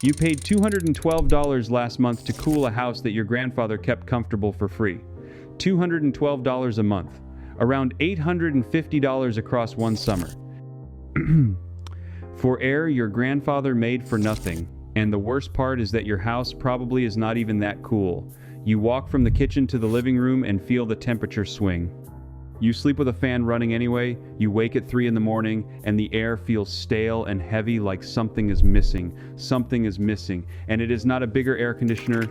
You paid $212 last month to cool a house that your grandfather kept comfortable for free. $212 a month. Around $850 across one summer. For air your grandfather made for nothing. And the worst part is that your house probably is not even that cool. You walk from the kitchen to the living room and feel the temperature swing. You sleep with a fan running anyway, you wake at 3 in the morning, and the air feels stale and heavy like something is missing. Something is missing, and it is not a bigger air conditioner.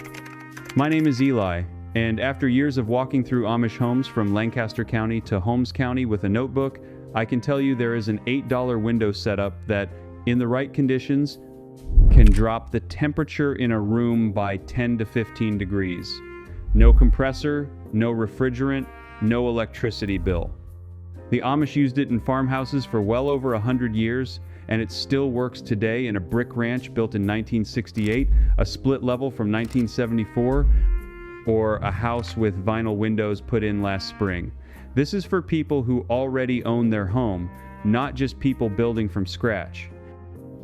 My name is Eli, and after years of walking through Amish homes from Lancaster County to Holmes County with a notebook, I can tell you there is an $8 window setup that, in the right conditions, can drop the temperature in a room by 10 to 15 degrees. No compressor, no refrigerant, no electricity bill. The Amish used it in farmhouses for well over 100 years, and it still works today in a brick ranch built in 1968, a split level from 1974, or a house with vinyl windows put in last spring. This is for people who already own their home, not just people building from scratch.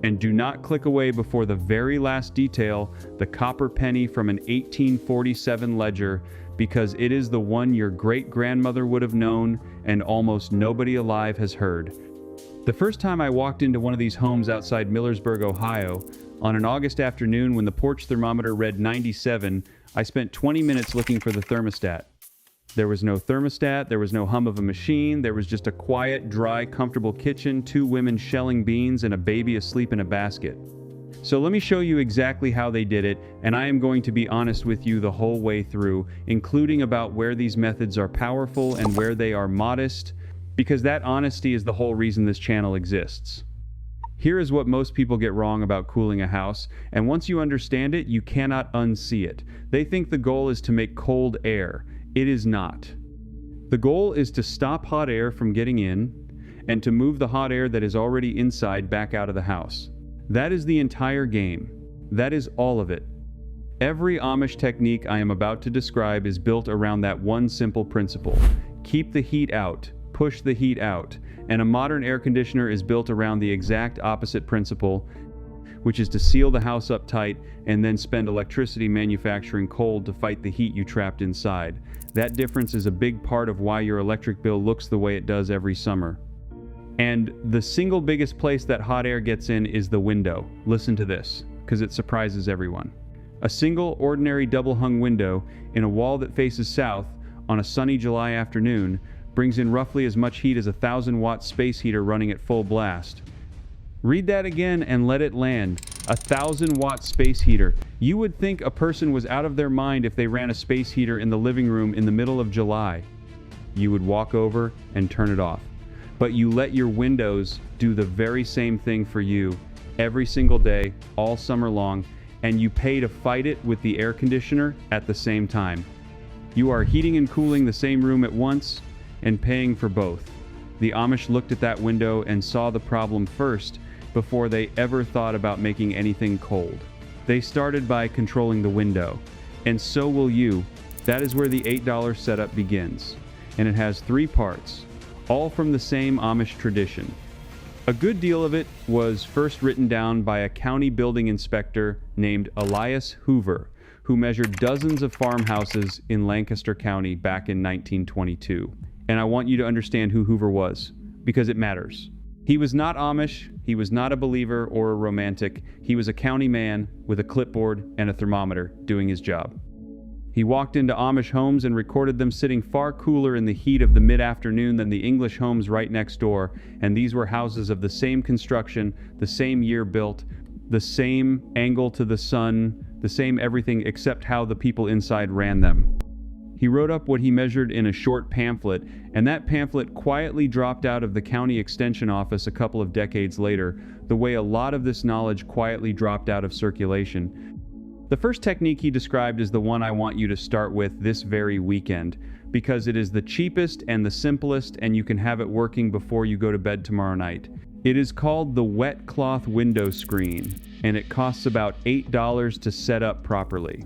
And do not click away before the very last detail, the copper penny from an 1847 ledger, because it is the one your great-grandmother would have known and almost nobody alive has heard. The first time I walked into one of these homes outside Millersburg, Ohio, on an August afternoon when the porch thermometer read 97, I spent 20 minutes looking for the thermostat. There was no thermostat, there was no hum of a machine, there was just a quiet, dry, comfortable kitchen, 2 women shelling beans, and a baby asleep in a basket. So let me show you exactly how they did it, and I am going to be honest with you the whole way through, including about where these methods are powerful and where they are modest, because that honesty is the whole reason this channel exists. Here is what most people get wrong about cooling a house, and once you understand it, you cannot unsee it. They think the goal is to make cold air. It is not. The goal is to stop hot air from getting in, and to move the hot air that is already inside back out of the house. That is the entire game. That is all of it. Every Amish technique I am about to describe is built around that one simple principle. Keep the heat out, push the heat out, and a modern air conditioner is built around the exact opposite principle, which is to seal the house up tight and then spend electricity manufacturing cold to fight the heat you trapped inside. That difference is a big part of why your electric bill looks the way it does every summer. And the single biggest place that hot air gets in is the window. Listen to this, because it surprises everyone. A single ordinary double-hung window in a wall that faces south on a sunny July afternoon brings in roughly as much heat as a 1,000-watt space heater running at full blast. Read that again and let it land. A 1,000-watt space heater. You would think a person was out of their mind if they ran a space heater in the living room in the middle of July. You would walk over and turn it off. But you let your windows do the very same thing for you every single day, all summer long, and you pay to fight it with the air conditioner at the same time. You are heating and cooling the same room at once and paying for both. The Amish looked at that window and saw the problem first before they ever thought about making anything cold. They started by controlling the window, and so will you. That is where the $8 setup begins, and it has 3 parts, all from the same Amish tradition. A good deal of it was first written down by a county building inspector named Elias Hoover, who measured dozens of farmhouses in Lancaster County back in 1922. And I want you to understand who Hoover was, because it matters. He was not Amish, he was not a believer or a romantic, he was a county man with a clipboard and a thermometer doing his job. He walked into Amish homes and recorded them sitting far cooler in the heat of the mid-afternoon than the English homes right next door, and these were houses of the same construction, the same year built, the same angle to the sun, the same everything except how the people inside ran them. He wrote up what he measured in a short pamphlet, and that pamphlet quietly dropped out of the county extension office a couple of decades later, the way a lot of this knowledge quietly dropped out of circulation. The first technique he described is the one I want you to start with this very weekend, because it is the cheapest and the simplest, and you can have it working before you go to bed tomorrow night. It is called the wet cloth window screen, and it costs about $8 to set up properly.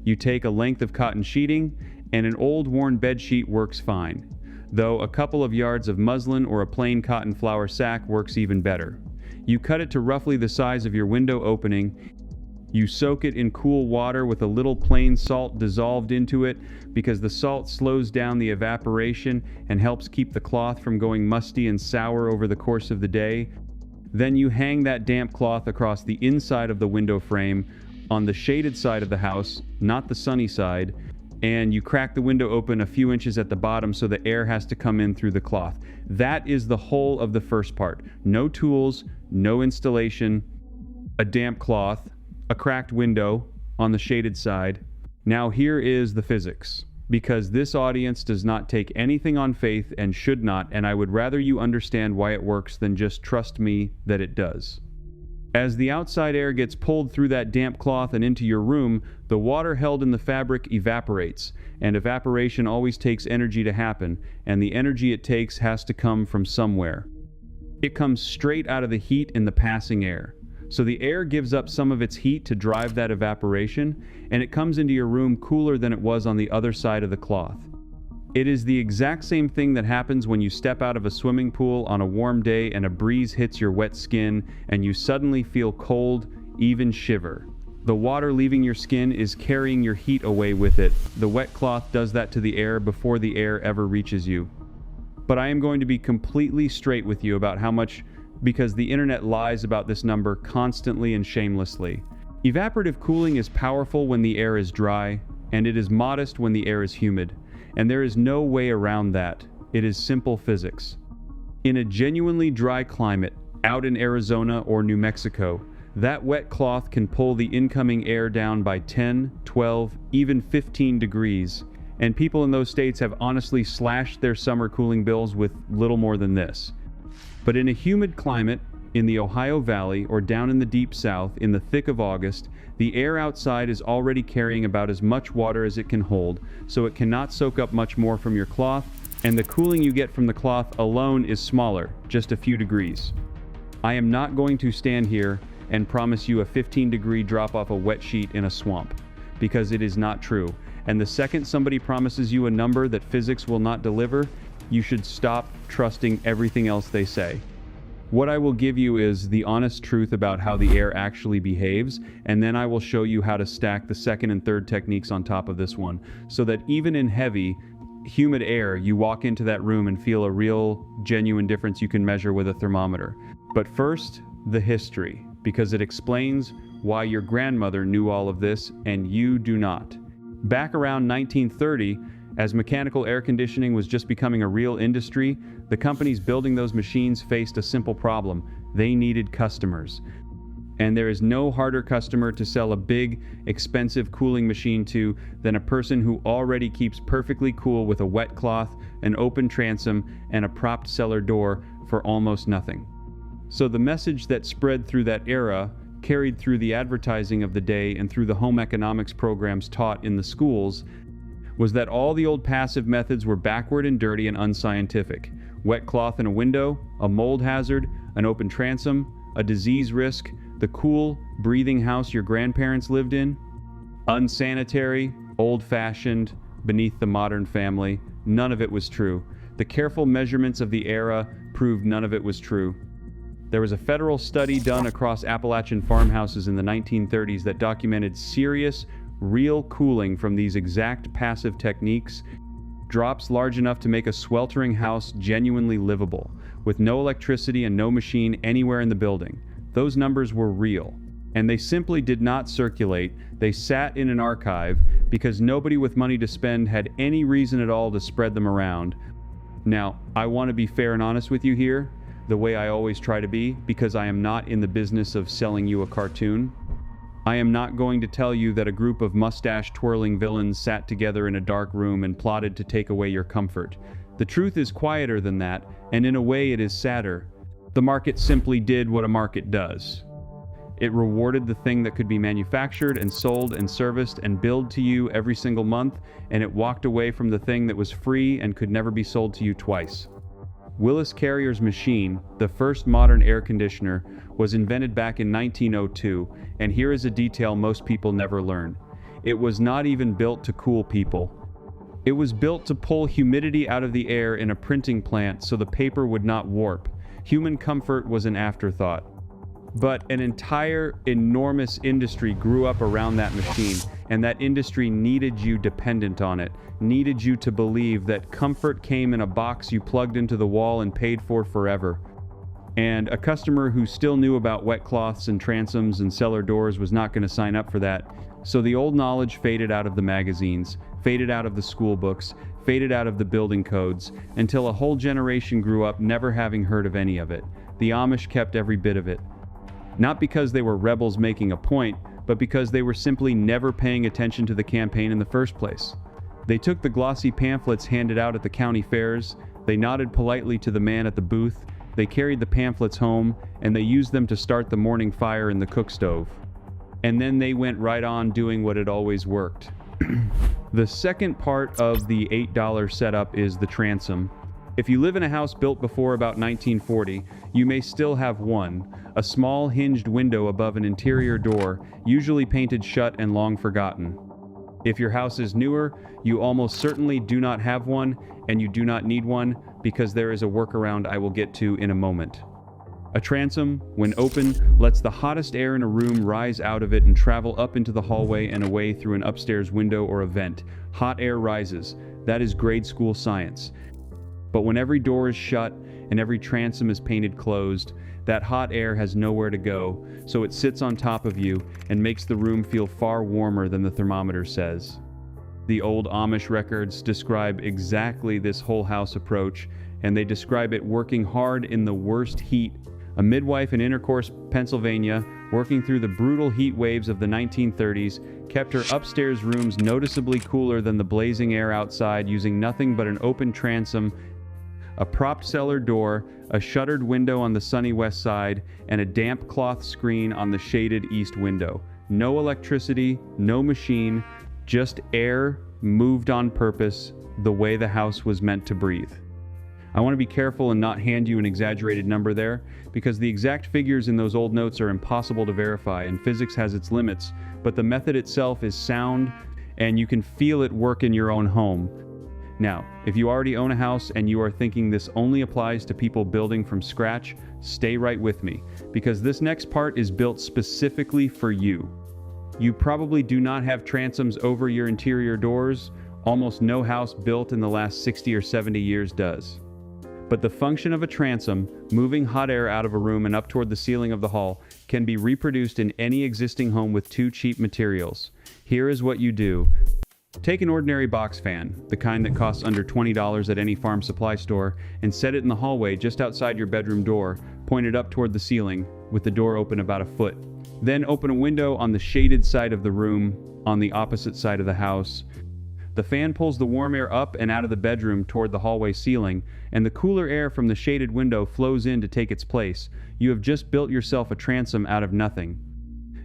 You take a length of cotton sheeting, and an old worn bed sheet works fine, though a couple of yards of muslin or a plain cotton flour sack works even better. You cut it to roughly the size of your window opening, You soak it in cool water with a little plain salt dissolved into it because the salt slows down the evaporation and helps keep the cloth from going musty and sour over the course of the day. Then you hang that damp cloth across the inside of the window frame on the shaded side of the house, not the sunny side, and you crack the window open a few inches at the bottom so the air has to come in through the cloth. That is the whole of the first part. No tools, no installation, a damp cloth, a cracked window on the shaded side. Now here is the physics, because this audience does not take anything on faith and should not, and I would rather you understand why it works than just trust me that it does. As the outside air gets pulled through that damp cloth and into your room, the water held in the fabric evaporates, and evaporation always takes energy to happen, and the energy it takes has to come from somewhere. It comes straight out of the heat in the passing air. So the air gives up some of its heat to drive that evaporation, and it comes into your room cooler than it was on the other side of the cloth. It is the exact same thing that happens when you step out of a swimming pool on a warm day and a breeze hits your wet skin and you suddenly feel cold, even shiver. The water leaving your skin is carrying your heat away with it. The wet cloth does that to the air before the air ever reaches you. But I am going to be completely straight with you about how much, because the internet lies about this number constantly and shamelessly. Evaporative cooling is powerful when the air is dry, and it is modest when the air is humid. And there is no way around that. It is simple physics. In a genuinely dry climate, out in Arizona or New Mexico, that wet cloth can pull the incoming air down by 10, 12, even 15 degrees, and people in those states have honestly slashed their summer cooling bills with little more than this. But in a humid climate, in the Ohio Valley or down in the deep south in the thick of August, the air outside is already carrying about as much water as it can hold, so it cannot soak up much more from your cloth, and the cooling you get from the cloth alone is smaller, just a few degrees. I am not going to stand here and promise you a 15-degree drop off a wet sheet in a swamp, because it is not true, and the second somebody promises you a number that physics will not deliver, you should stop trusting everything else they say. What I will give you is the honest truth about how the air actually behaves, and then I will show you how to stack the second and third techniques on top of this one, so that even in heavy, humid air, you walk into that room and feel a real, genuine difference you can measure with a thermometer. But first, the history, because it explains why your grandmother knew all of this and you do not. Back around 1930, as mechanical air conditioning was just becoming a real industry, the companies building those machines faced a simple problem. They needed customers. And there is no harder customer to sell a big, expensive cooling machine to than a person who already keeps perfectly cool with a wet cloth, an open transom, and a propped cellar door for almost nothing. So the message that spread through that era, carried through the advertising of the day and through the home economics programs taught in the schools, was that all the old passive methods were backward and dirty and unscientific. Wet cloth in a window, a mold hazard, an open transom, a disease risk, the cool, breathing house your grandparents lived in. Unsanitary, old-fashioned, beneath the modern family. None of it was true. The careful measurements of the era proved none of it was true. There was a federal study done across Appalachian farmhouses in the 1930s that documented serious, real cooling from these exact passive techniques, drops large enough to make a sweltering house genuinely livable, with no electricity and no machine anywhere in the building. Those numbers were real, and they simply did not circulate. They sat in an archive because nobody with money to spend had any reason at all to spread them around. Now, I want to be fair and honest with you here, the way I always try to be, because I am not in the business of selling you a cartoon. I am not going to tell you that a group of mustache-twirling villains sat together in a dark room and plotted to take away your comfort. The truth is quieter than that, and in a way it is sadder. The market simply did what a market does. It rewarded the thing that could be manufactured and sold and serviced and billed to you every single month, and it walked away from the thing that was free and could never be sold to you twice. Willis Carrier's machine, the first modern air conditioner, was invented back in 1902, and here is a detail most people never learn. It was not even built to cool people. It was built to pull humidity out of the air in a printing plant so the paper would not warp. Human comfort was an afterthought. But an entire enormous industry grew up around that machine, and that industry needed you dependent on it, needed you to believe that comfort came in a box you plugged into the wall and paid for forever. And a customer who still knew about wet cloths and transoms and cellar doors was not going to sign up for that. So the old knowledge faded out of the magazines, faded out of the school books, faded out of the building codes, until a whole generation grew up never having heard of any of it. The Amish kept every bit of it. Not because they were rebels making a point, but because they were simply never paying attention to the campaign in the first place. They took the glossy pamphlets handed out at the county fairs, they nodded politely to the man at the booth, they carried the pamphlets home, and they used them to start the morning fire in the cook stove. And then they went right on doing what had always worked. The second part of the $8 setup is the transom. If you live in a house built before about 1940, you may still have one, a small hinged window above an interior door, usually painted shut and long forgotten. If your house is newer, you almost certainly do not have one, and you do not need one, because there is a workaround I will get to in a moment. A transom, when open, lets the hottest air in a room rise out of it and travel up into the hallway and away through an upstairs window or a vent. Hot air rises. That is grade school science. But when every door is shut and every transom is painted closed, that hot air has nowhere to go, so it sits on top of you and makes the room feel far warmer than the thermometer says. The old Amish records describe exactly this whole house approach, and they describe it working hard in the worst heat. A midwife in Intercourse, Pennsylvania, working through the brutal heat waves of the 1930s, kept her upstairs rooms noticeably cooler than the blazing air outside using nothing but an open transom, a propped cellar door, a shuttered window on the sunny west side, and a damp cloth screen on the shaded east window. No electricity, no machine, just air moved on purpose, the way the house was meant to breathe. I want to be careful and not hand you an exaggerated number there, because the exact figures in those old notes are impossible to verify and physics has its limits, but the method itself is sound and you can feel it work in your own home. Now, if you already own a house and you are thinking this only applies to people building from scratch, stay right with me, because this next part is built specifically for you. You probably do not have transoms over your interior doors. Almost no house built in the last 60 or 70 years does. But the function of a transom, moving hot air out of a room and up toward the ceiling of the hall, can be reproduced in any existing home with two cheap materials. Here is what you do. Take an ordinary box fan, the kind that costs under $20 at any farm supply store, and set it in the hallway just outside your bedroom door, pointed up toward the ceiling, with the door open about a foot. Then open a window on the shaded side of the room, on the opposite side of the house. The fan pulls the warm air up and out of the bedroom toward the hallway ceiling, and the cooler air from the shaded window flows in to take its place. You have just built yourself a transom out of nothing.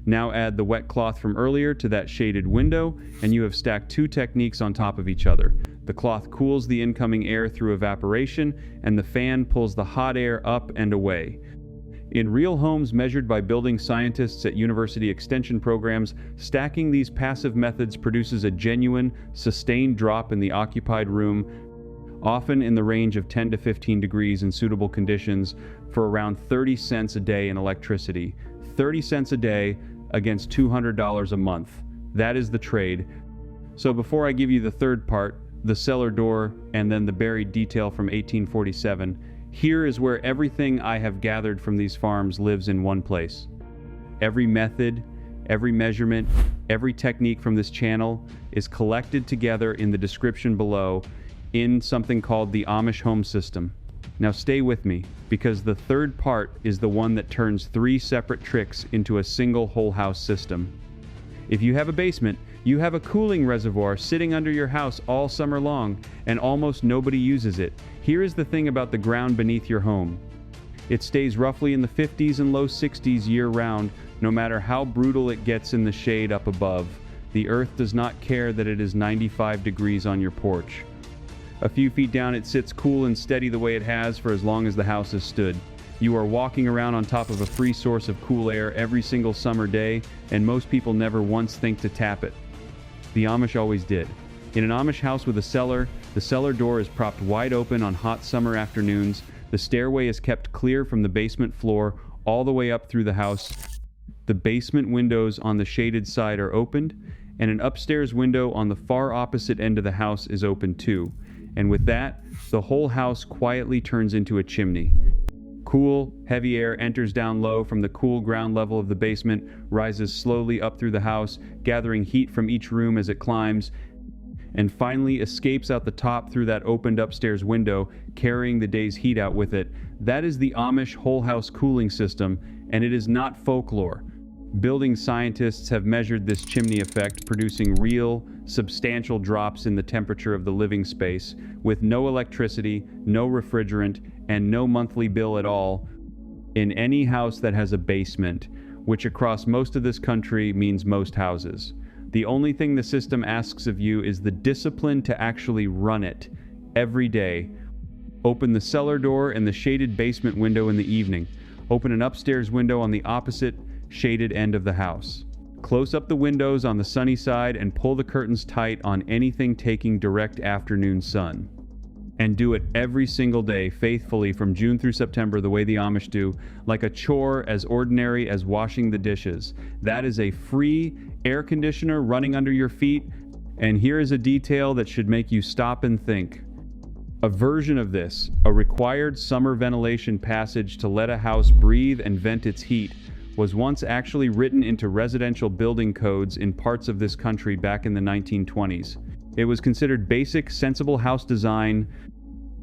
Now add the wet cloth from earlier to that shaded window, and you have stacked two techniques on top of each other. The cloth cools the incoming air through evaporation, and the fan pulls the hot air up and away. In real homes measured by building scientists at university extension programs, stacking these passive methods produces a genuine, sustained drop in the occupied room, often in the range of 10 to 15 degrees in suitable conditions, for around 30 cents a day in electricity. 30 cents a day against $200 a month. That is the trade. So before I give you the third part, the cellar door, and then the buried detail from 1847, here is where everything I have gathered from these farms lives in one place. Every method, every measurement, every technique from this channel is collected together in the description below in something called the Amish Home System. Now stay with me, because the third part is the one that turns 3 separate tricks into a single whole house system. If you have a basement, you have a cooling reservoir sitting under your house all summer long, and almost nobody uses it. Here is the thing about the ground beneath your home. It stays roughly in the 50s and low 60s year-round, no matter how brutal it gets in the shade up above. The earth does not care that it is 95 degrees on your porch. A few feet down it sits cool and steady the way it has for as long as the house has stood. You are walking around on top of a free source of cool air every single summer day, and most people never once think to tap it. The Amish always did. In an Amish house with a cellar, the cellar door is propped wide open on hot summer afternoons, the stairway is kept clear from the basement floor, all the way up through the house. The basement windows on the shaded side are opened, and an upstairs window on the far opposite end of the house is open too. And with that, the whole house quietly turns into a chimney. Cool, heavy air enters down low from the cool ground level of the basement, rises slowly up through the house, gathering heat from each room as it climbs, and finally escapes out the top through that opened upstairs window, carrying the day's heat out with it. That is the Amish whole house cooling system, and it is not folklore. Building scientists have measured this chimney effect, producing real, substantial drops in the temperature of the living space, with no electricity, no refrigerant, and no monthly bill at all, in any house that has a basement, which across most of this country means most houses. The only thing the system asks of you is the discipline to actually run it every day. Open the cellar door and the shaded basement window in the evening. Open an upstairs window on the opposite shaded end of the house. Close up the windows on the sunny side and pull the curtains tight on anything taking direct afternoon sun. And do it every single day, faithfully, from June through September, the way the Amish do, like a chore as ordinary as washing the dishes. That is a free air conditioner running under your feet, and here is a detail that should make you stop and think. A version of this, a required summer ventilation passage to let a house breathe and vent its heat, was once actually written into residential building codes in parts of this country back in the 1920s. It was considered basic, sensible house design,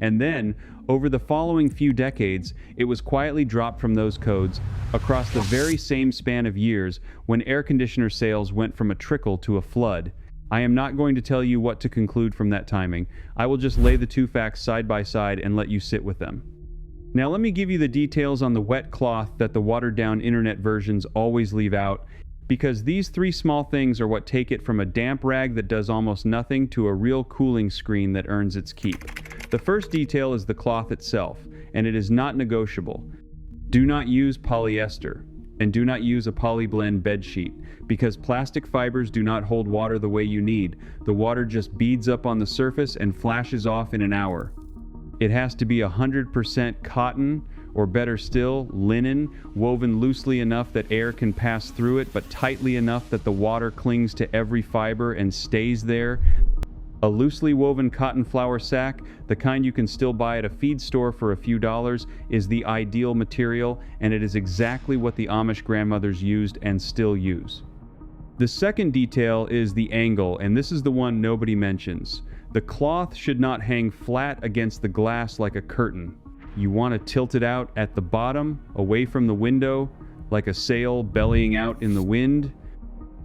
and then, over the following few decades, it was quietly dropped from those codes across the very same span of years when air conditioner sales went from a trickle to a flood. I am not going to tell you what to conclude from that timing. I will just lay the two facts side by side and let you sit with them. Now let me give you the details on the wet cloth that the watered-down internet versions always leave out, because these three small things are what take it from a damp rag that does almost nothing to a real cooling screen that earns its keep. The first detail is the cloth itself, and it is not negotiable. Do not use polyester, and do not use a polyblend bedsheet, because plastic fibers do not hold water the way you need. The water just beads up on the surface and flashes off in an hour. It has to be 100% cotton, or better still, linen, woven loosely enough that air can pass through it, but tightly enough that the water clings to every fiber and stays there. A loosely woven cotton flour sack, the kind you can still buy at a feed store for a few dollars, is the ideal material, and it is exactly what the Amish grandmothers used and still use. The second detail is the angle, and this is the one nobody mentions. The cloth should not hang flat against the glass like a curtain. You want to tilt it out at the bottom, away from the window, like a sail bellying out in the wind,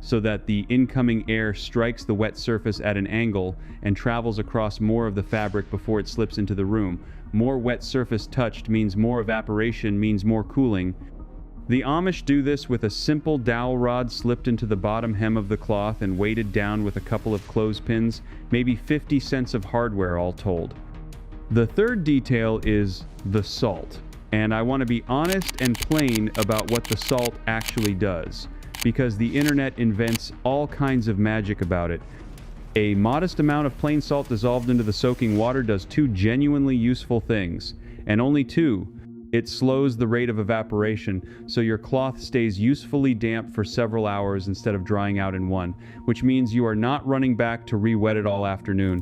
so that the incoming air strikes the wet surface at an angle and travels across more of the fabric before it slips into the room. More wet surface touched means more evaporation, means more cooling. The Amish do this with a simple dowel rod slipped into the bottom hem of the cloth and weighted down with a couple of clothespins, maybe 50 cents of hardware all told. The third detail is the salt, and I want to be honest and plain about what the salt actually does, because the internet invents all kinds of magic about it. A modest amount of plain salt dissolved into the soaking water does two genuinely useful things, and only two. It slows the rate of evaporation, so your cloth stays usefully damp for several hours instead of drying out in one, which means you are not running back to re-wet it all afternoon.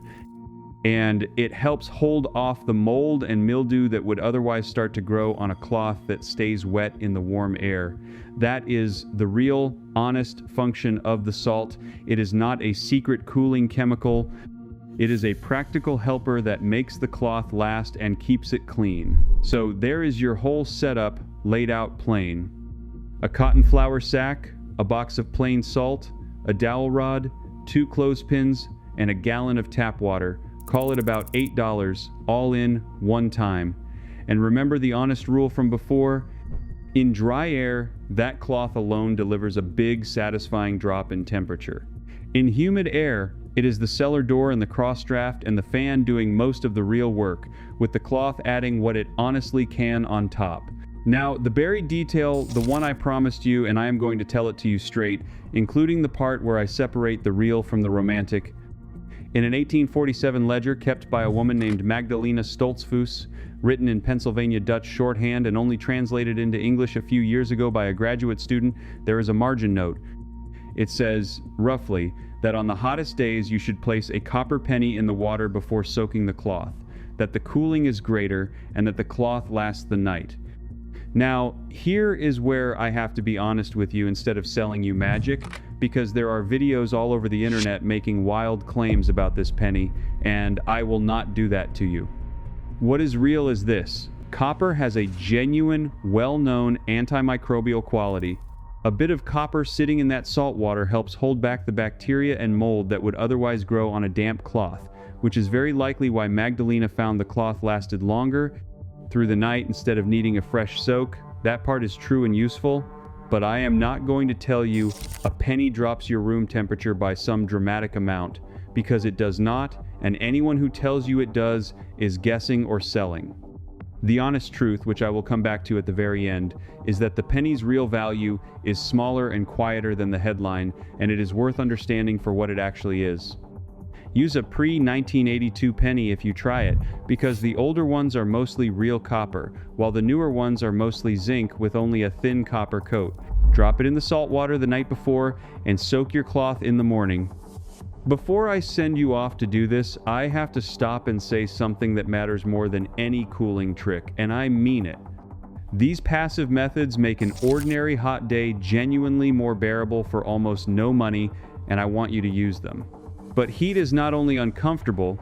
And it helps hold off the mold and mildew that would otherwise start to grow on a cloth that stays wet in the warm air. That is the real, honest function of the salt. It is not a secret cooling chemical. It is a practical helper that makes the cloth last and keeps it clean. So there is your whole setup laid out plain. A cotton flour sack, a box of plain salt, a dowel rod, 2 clothespins, and a gallon of tap water. Call it about $8, all in, one time. And remember the honest rule from before? In dry air, that cloth alone delivers a big, satisfying drop in temperature. In humid air, it is the cellar door and the cross draft and the fan doing most of the real work, with the cloth adding what it honestly can on top. Now, the buried detail, the one I promised you, and I am going to tell it to you straight, including the part where I separate the real from the romantic, In an 1847 ledger kept by a woman named Magdalena Stoltzfus, written in Pennsylvania Dutch shorthand and only translated into English a few years ago by a graduate student, there is a margin note. It says, roughly, that on the hottest days you should place a copper penny in the water before soaking the cloth, that the cooling is greater, and that the cloth lasts the night. Now, here is where I have to be honest with you instead of selling you magic, because there are videos all over the internet making wild claims about this penny, and I will not do that to you. What is real is this: copper has a genuine, well-known antimicrobial quality. A bit of copper sitting in that salt water helps hold back the bacteria and mold that would otherwise grow on a damp cloth, which is very likely why Magdalena found the cloth lasted longer through the night instead of needing a fresh soak. That part is true and useful, but I am not going to tell you a penny drops your room temperature by some dramatic amount, because it does not, and anyone who tells you it does is guessing or selling. The honest truth, which I will come back to at the very end, is that the penny's real value is smaller and quieter than the headline, and it is worth understanding for what it actually is. Use a pre-1982 penny if you try it, because the older ones are mostly real copper, while the newer ones are mostly zinc with only a thin copper coat. Drop it in the salt water the night before and soak your cloth in the morning. Before I send you off to do this, I have to stop and say something that matters more than any cooling trick, and I mean it. These passive methods make an ordinary hot day genuinely more bearable for almost no money, and I want you to use them. But heat is not only uncomfortable,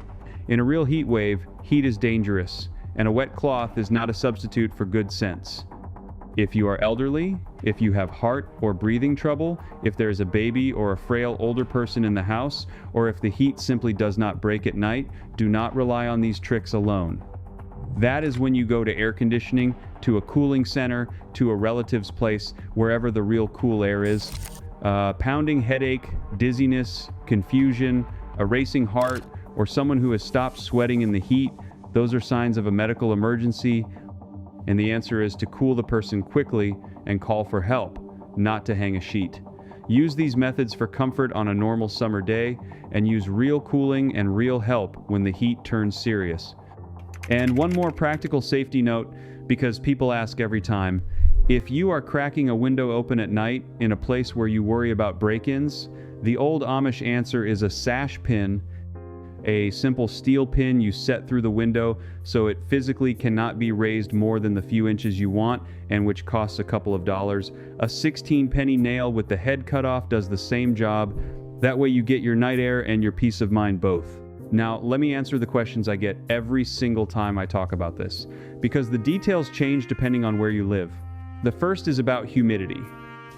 in a real heat wave, heat is dangerous, and a wet cloth is not a substitute for good sense. If you are elderly, if you have heart or breathing trouble, if there is a baby or a frail older person in the house, or if the heat simply does not break at night, do not rely on these tricks alone. That is when you go to air conditioning, to a cooling center, to a relative's place, wherever the real cool air is. Pounding headache, dizziness, confusion, a racing heart, or someone who has stopped sweating in the heat, those are signs of a medical emergency, and the answer is to cool the person quickly and call for help, not to hang a sheet. Use these methods for comfort on a normal summer day, and use real cooling and real help when the heat turns serious. And one more practical safety note, because people ask every time, if you are cracking a window open at night in a place where you worry about break-ins, the old Amish answer is a sash pin, a simple steel pin you set through the window so it physically cannot be raised more than the few inches you want, and which costs a couple of dollars. A 16-penny nail with the head cut off does the same job. That way you get your night air and your peace of mind both. Now, let me answer the questions I get every single time I talk about this, because the details change depending on where you live. The first is about humidity.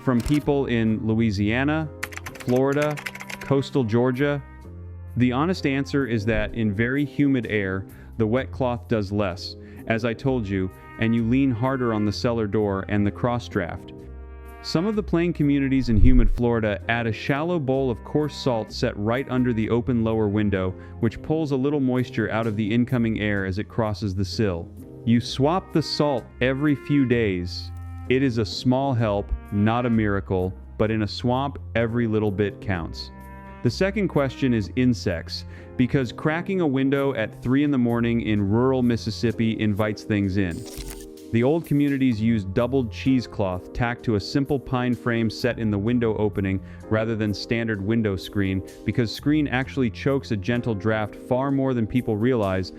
From people in Louisiana, Florida, coastal Georgia, the honest answer is that in very humid air, the wet cloth does less, as I told you, and you lean harder on the cellar door and the cross draft. Some of the plain communities in humid Florida add a shallow bowl of coarse salt set right under the open lower window, which pulls a little moisture out of the incoming air as it crosses the sill. You swap the salt every few days. It is a small help, not a miracle, but in a swamp, every little bit counts. The second question is insects, because cracking a window at 3 in the morning in rural Mississippi invites things in. The old communities used doubled cheesecloth tacked to a simple pine frame set in the window opening rather than standard window screen, because screen actually chokes a gentle draft far more than people realize,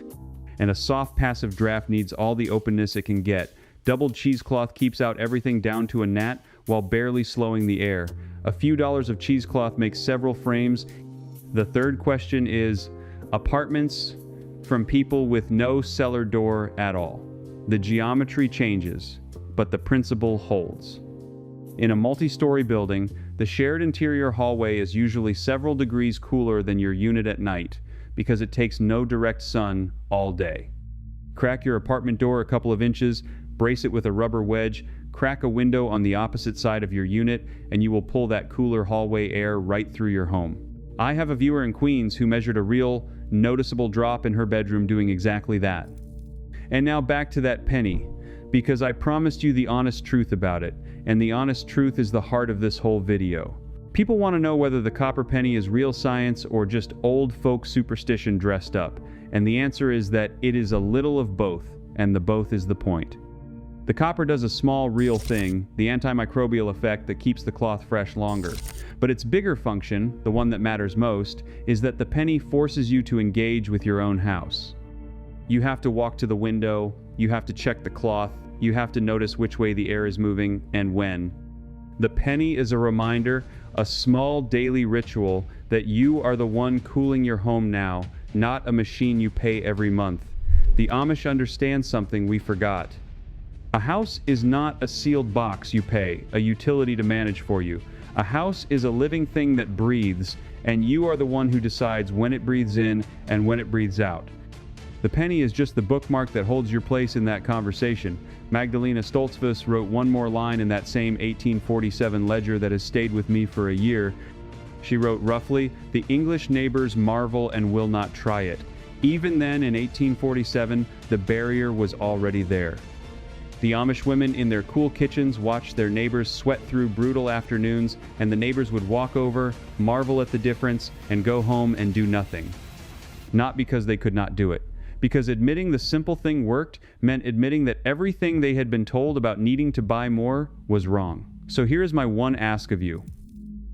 and a soft passive draft needs all the openness it can get. Doubled cheesecloth keeps out everything down to a gnat while barely slowing the air. A few dollars of cheesecloth makes several frames. The third question is apartments from people with no cellar door at all. The geometry changes, but the principle holds. In a multi-story building, the shared interior hallway is usually several degrees cooler than your unit at night, because it takes no direct sun all day. Crack your apartment door a couple of inches, brace it with a rubber wedge, crack a window on the opposite side of your unit, and you will pull that cooler hallway air right through your home. I have a viewer in Queens who measured a real, noticeable drop in her bedroom doing exactly that. And now back to that penny, because I promised you the honest truth about it, and the honest truth is the heart of this whole video. People want to know whether the copper penny is real science or just old folk superstition dressed up, and the answer is that it is a little of both, and the both is the point. The copper does a small, real thing, the antimicrobial effect that keeps the cloth fresh longer. But its bigger function, the one that matters most, is that the penny forces you to engage with your own house. You have to walk to the window, you have to check the cloth, you have to notice which way the air is moving and when. The penny is a reminder, a small daily ritual, that you are the one cooling your home now, not a machine you pay every month. The Amish understand something we forgot. A house is not a sealed box you pay, a utility to manage for you. A house is a living thing that breathes, and you are the one who decides when it breathes in and when it breathes out. The penny is just the bookmark that holds your place in that conversation. Magdalena Stoltzfus wrote one more line in that same 1847 ledger that has stayed with me for a year. She wrote roughly, "The English neighbors marvel and will not try it." Even then, in 1847, the barrier was already there. The Amish women in their cool kitchens watched their neighbors sweat through brutal afternoons, and the neighbors would walk over, marvel at the difference, and go home and do nothing. Not because they could not do it. Because admitting the simple thing worked meant admitting that everything they had been told about needing to buy more was wrong. So here is my one ask of you.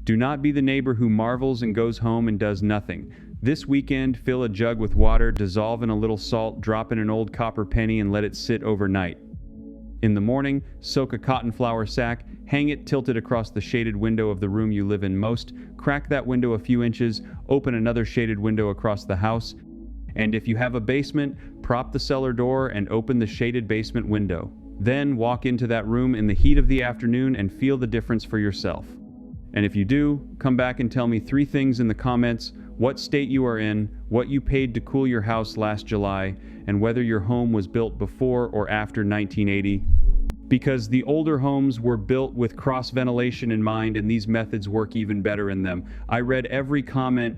Do not be the neighbor who marvels and goes home and does nothing. This weekend, fill a jug with water, dissolve in a little salt, drop in an old copper penny, and let it sit overnight. In the morning, soak a cotton flour sack, hang it tilted across the shaded window of the room you live in most, crack that window a few inches, open another shaded window across the house, and if you have a basement, prop the cellar door and open the shaded basement window. Then walk into that room in the heat of the afternoon and feel the difference for yourself. And if you do, come back and tell me 3 things in the comments: what state you are in, what you paid to cool your house last July, and whether your home was built before or after 1980. Because the older homes were built with cross ventilation in mind, and these methods work even better in them. I read every comment.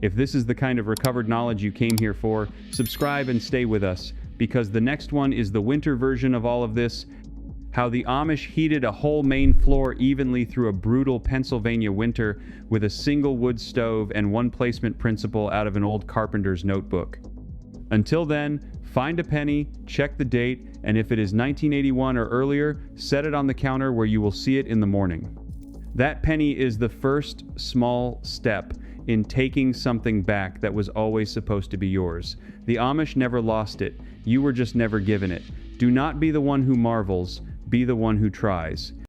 If this is the kind of recovered knowledge you came here for, subscribe and stay with us, because the next one is the winter version of all of this: how the Amish heated a whole main floor evenly through a brutal Pennsylvania winter with a single wood stove and one placement principle out of an old carpenter's notebook. Until then, find a penny, check the date, and if it is 1981 or earlier, set it on the counter where you will see it in the morning. That penny is the first small step in taking something back that was always supposed to be yours. The Amish never lost it. You were just never given it. Do not be the one who marvels. Be the one who tries.